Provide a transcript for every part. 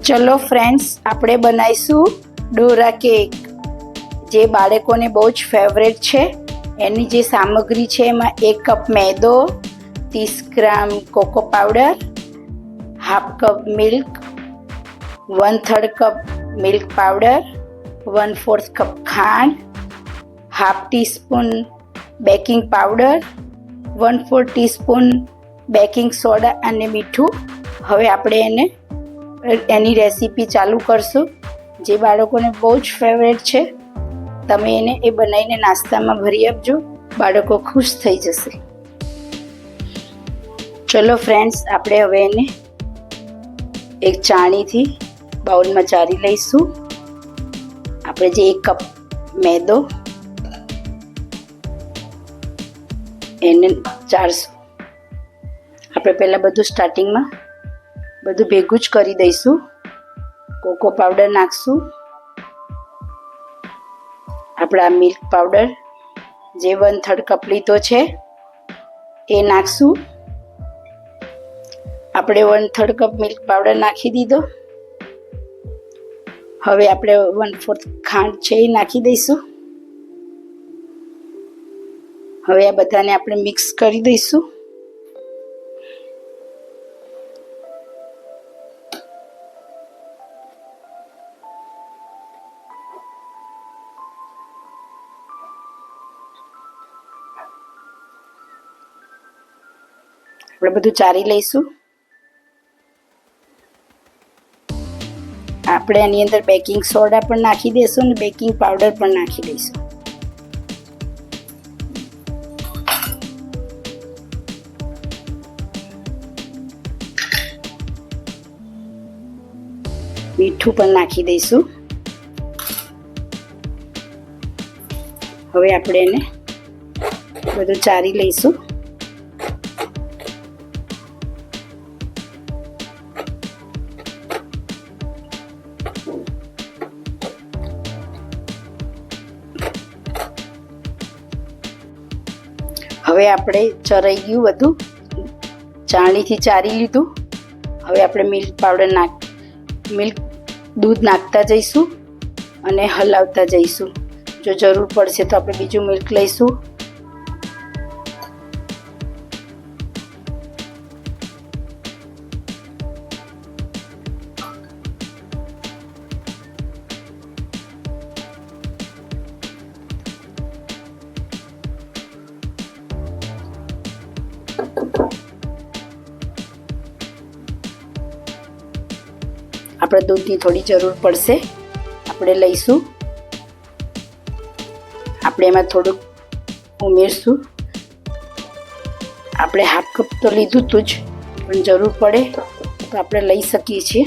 ચલો ફ્રેન્ડ્સ, આપણે બનાવીશું ડોરા કેક, જે બાળકોને બહુ જ ફેવરેટ છે. એની જે સામગ્રી છે એમાં 1 કપ મેદો, 30 gram cocoa powder, half cup milk, 1/3 cup milk powder, 1/4 cup ખાંડ, half teaspoon baking powder, 1/4 teaspoon baking soda અને મીઠું. હવે આપણે એની રેસીપી ચાલુ કરશું, જે બાળકોને બહુ જ ફેવરેટ છે. તમે એ બનાવીને નાસ્તામાં ભરી આપજો, બાળકો ખુશ થઈ જશે. ચલો ફ્રેન્ડ્સ, આપણે હવે એને એક ચાળણીથી બાઉલમાં ચાળી લઈશું. આપણે જે 1 કપ મેદો એને ચાળશું. આપણે પહેલાં બધું સ્ટાર્ટિંગમાં બધું ભેગું જ કરી દઈશું. કોકો પાવડર નાખશું, આપણા મિલ્ક પાવડર જે 1/3 કપ લીધો છે એ નાખશું. આપણે 1/3 કપ મિલ્ક પાવડર નાખી દીધો. હવે આપણે 1/4 ખાંડ છે એ નાખી દઈશું. હવે આ બધાને આપણે મિક્સ કરી દઈશું. આપણે બધું ચાળી લઈશું. આપણે આની અંદર બેકિંગ સોડા પણ નાખી દઈશું અને બેકિંગ પાવડર પણ નાખી દઈશું. મીઠું પણ નાખી દઈશું. હવે આપણે એને બધું ચાળી લઈશું. હવે આપણે ચરાઈ ગયું બધું, ચાળણીથી ચાળી લીધું. હવે આપણે મિલ્ક દૂધ નાખતા જઈશું અને હલાવતા જઈશું. જો જરૂર પડશે તો આપણે બીજું મિલ્ક લઈશું. આપણે દૂધની થોડી જરૂર પડશે, આપણે લઈશું. આપણે એમાં થોડુંક ઉમેરશું. આપણે હાફ કપ તો લીધું હતું જ, પણ જરૂર પડે તો આપણે લઈ શકીએ છીએ.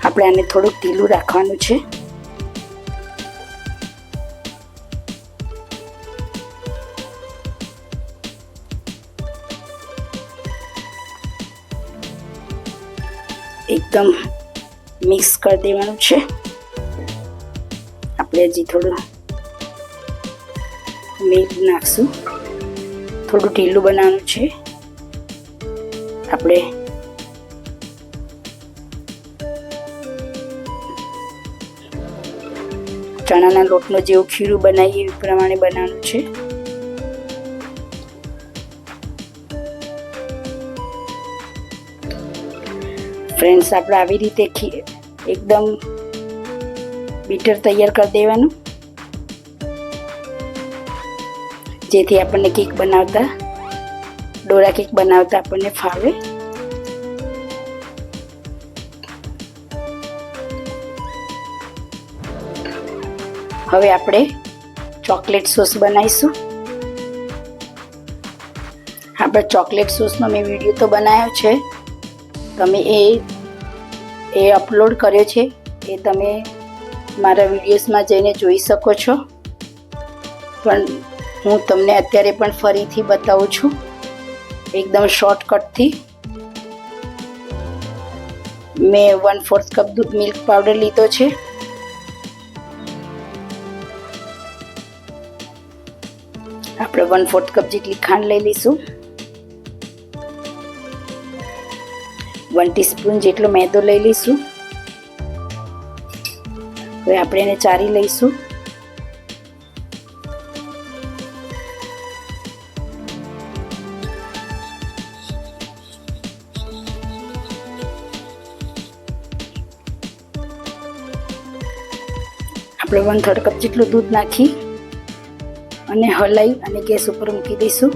આપણે આને થોડુંક ઢીલું રાખવાનું છે. એકદમ મિક્સ કરી દેવાનું છે. આપણે હજી થોડું મિલ્ક નાખશું. થોડું ઢીલું બનાવવાનું છે. આપણે ચણાના લોટનો જેવું ખીરું બનાવીએ એ પ્રમાણે બનાવવાનું છે. ફ્રેન્ડ્સ, આપણે આવી રીતે એકદમ બીટર તૈયાર કરી દેવાનું, જેથી આપણને ડોરા કેક બનાવતા આપણને ફાવે. હવે આપણે ચોકલેટ સોસ બનાવીશું. આપણે ચોકલેટ સોસનો મેં વિડીયો તો બનાવ્યો છે, તમે એ અપલોડ કર્યો છે, એ તમે મારા વિડીયોઝમાં જઈને જોઈ શકો છો. પણ હું તમને અત્યારે પણ ફરીથી બતાવું છું, એકદમ શોર્ટકટથી. મેં 1/4 કપ દૂધ મિલ્ક પાવડર લીધો છે. આપણે 1/4 કપ જેટલી ખાંડ લઈ લઈશું. 1 ટીસ્પૂન જેટલો મેદો લઈ લઈશું. હવે આપણે એને ચારી લઈશું. આપણે 1/3 કપ જેટલું દૂધ નાખી અને હલાવી અને ગેસ ઉપર મૂકી દઈશું.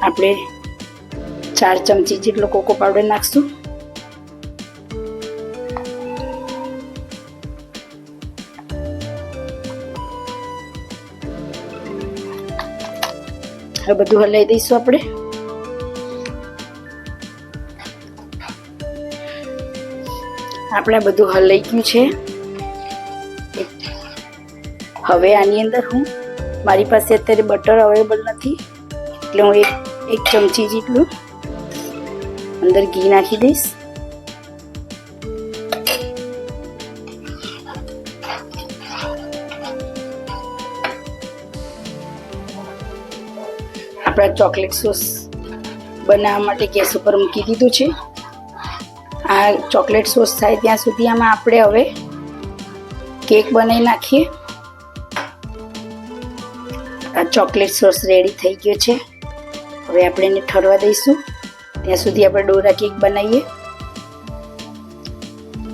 આપણે 4 ચમચી જેટલો કોકો પાવડર નાખશું. હવે બધું હલાવી દઈશું. આપણે બધું હલાઈ ગયું છે. હવે આની અંદર મારી પાસે અત્યારે બટર અવેલેબલ નથી એટલે હું એક ચમચી જેટલું અંદર ઘી નાખી દઈશ. આપણા ચોકલેટ સોસ બનાવવા માટે ગેસ ઉપર મૂકી દીધું છે. આ ચોકલેટ સોસ થાય ત્યાં સુધી આમાં આપણે હવે કેક બનાવી નાખીએ. આ ચોકલેટ સોસ રેડી થઈ ગયો છે. હવે આપણે એને ઠરવા દઈશું. ત્યાં સુધી આપણે ડોરા કેક બનાવીએ.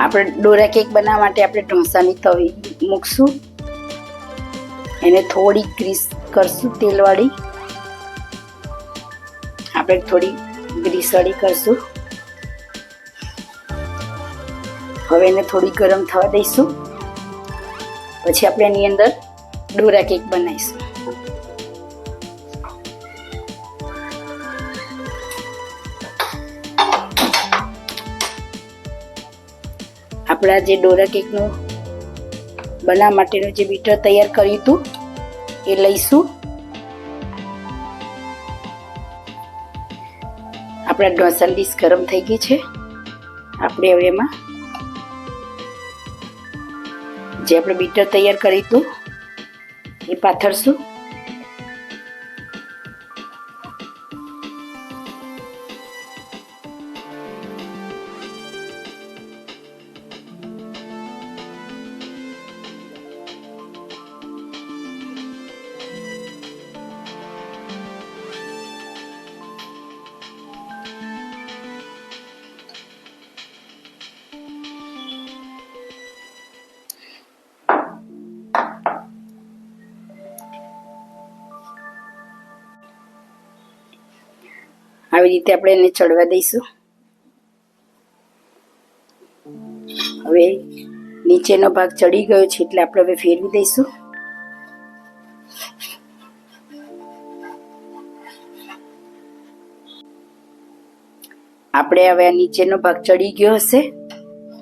આપણે ડોરા કેક બનાવવા માટે આપણે ઢોસાની તવી મૂકશું. એને થોડી ગ્રીસ કરશું તેલવાળી. આપણે થોડી ગ્રીસવાળી કરશું. હવે એને થોડી ગરમ થવા દઈશું. પછી આપણે એની અંદર ડોરા કેક બનાવીશું. આપણા જે ડોરા કેકનું બનાવવા માટેનું જે બીટર તૈયાર કર્યું હતું એ લઈશું. આપણા ઢોસાની ડીશ ગરમ થઈ ગઈ છે. આપણે હવે એમાં જે આપણે બીટર તૈયાર કર્યું હતું એ પાથરશું. આવી રીતે આપણે એને ચડવા દઈશું. હવે નીચેનો ભાગ ચડી ગયો છે એટલે આપણે હવે ફેરવી દઈશું. આપણે હવે આ નીચેનો ભાગ ચડી ગયો હશે.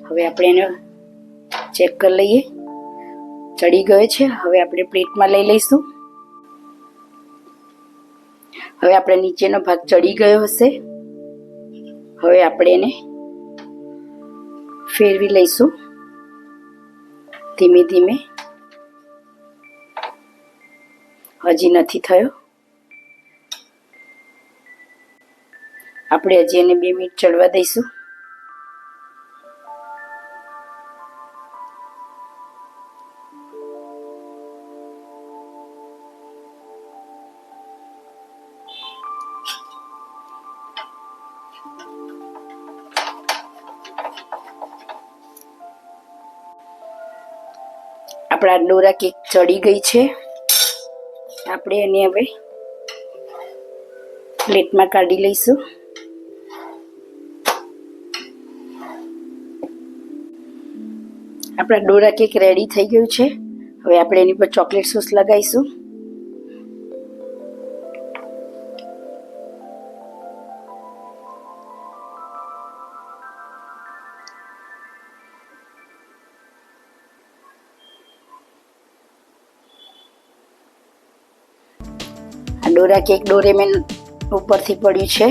હવે આપણે એને ચેક કરી લઈએ. ચડી ગયો છે. હવે આપણે પ્લેટમાં લઈ લઈશું. હવે આપણે નીચેનો ભાગ ચડી ગયો હશે. હવે આપણે એને ફેરવી લઈશું ધીમે ધીમે. હજી નથી થયો. આપણે હજી એને 2 મિનિટ ચડવા દઈશું. આપણા ડોરા કેક ચડી ગઈ છે. આપણે એને હવે પ્લેટમાં કાઢી લઈશું. આપણા ડોરા કેક રેડી થઈ ગયું છે. હવે આપણે એની પર chocolate sauce લગાવીશું. Dora cake Doraemon ઉપરથી પડ્યું છે.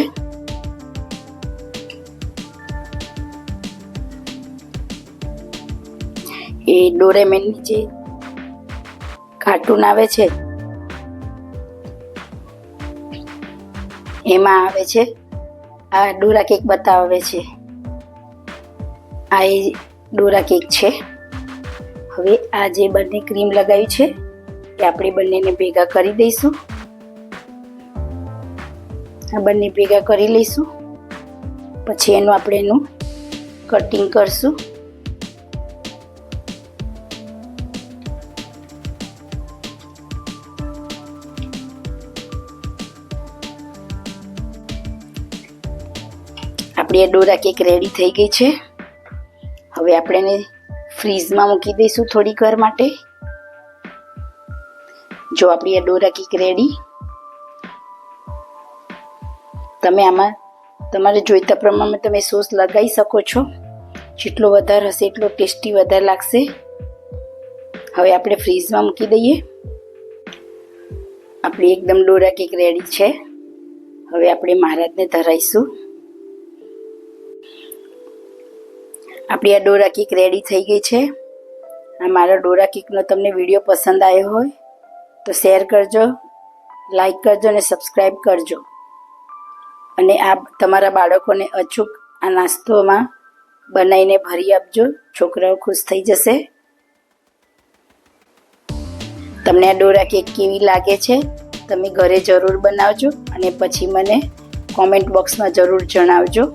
એ ડોરેમોનની જે કાર્ટૂન આવે છે એમાં આવે છે. આ ડોરા કેક બતાવે છે. આ એ ડોરા કેક છે. હવે આ જે બંને ક્રીમ લગાવી છે એ આપણે બંનેને ભેગા કરી દઈશું. આ બંને ભેગા કરી લઈશું. પછી એનું કટિંગ કરશું. આપણી આ ડોરા કેક રેડી થઈ ગઈ છે. હવે આપણે એને ફ્રીઝમાં મૂકી દઈશું થોડીક વાર માટે. જો આપણી આ ડોરા કેક રેડી. તમે આમાં તમારે જોઈતા પ્રમાણમાં તમે સોસ લગાવી શકો છો. જેટલો વધારે હશે એટલો ટેસ્ટી વધારે લાગશે. હવે આપણે ફ્રીઝમાં મૂકી દઈએ. આપણી એકદમ ડોરા કેક રેડી છે. હવે આપણે મહારાજને ધરાઈશું. આપણી આ ડોરા કેક રેડી થઈ ગઈ છે. આ મારા ડોરા કેકનો તમને વિડીયો પસંદ આવ્યો હોય તો શેર કરજો, લાઈક કરજો અને સબસ્ક્રાઈબ કરજો. અને આ તમારા બાળકોને અચૂક આ નાસ્તોમાં બનાવીને ભરી આપજો. છોકરાઓ ખુશ થઈ જશે. તમને આ ડોરા કેક કેવી લાગે છે તમે ઘરે જરૂર બનાવજો અને પછી મને કોમેન્ટ બોક્સમાં જરૂર જણાવજો.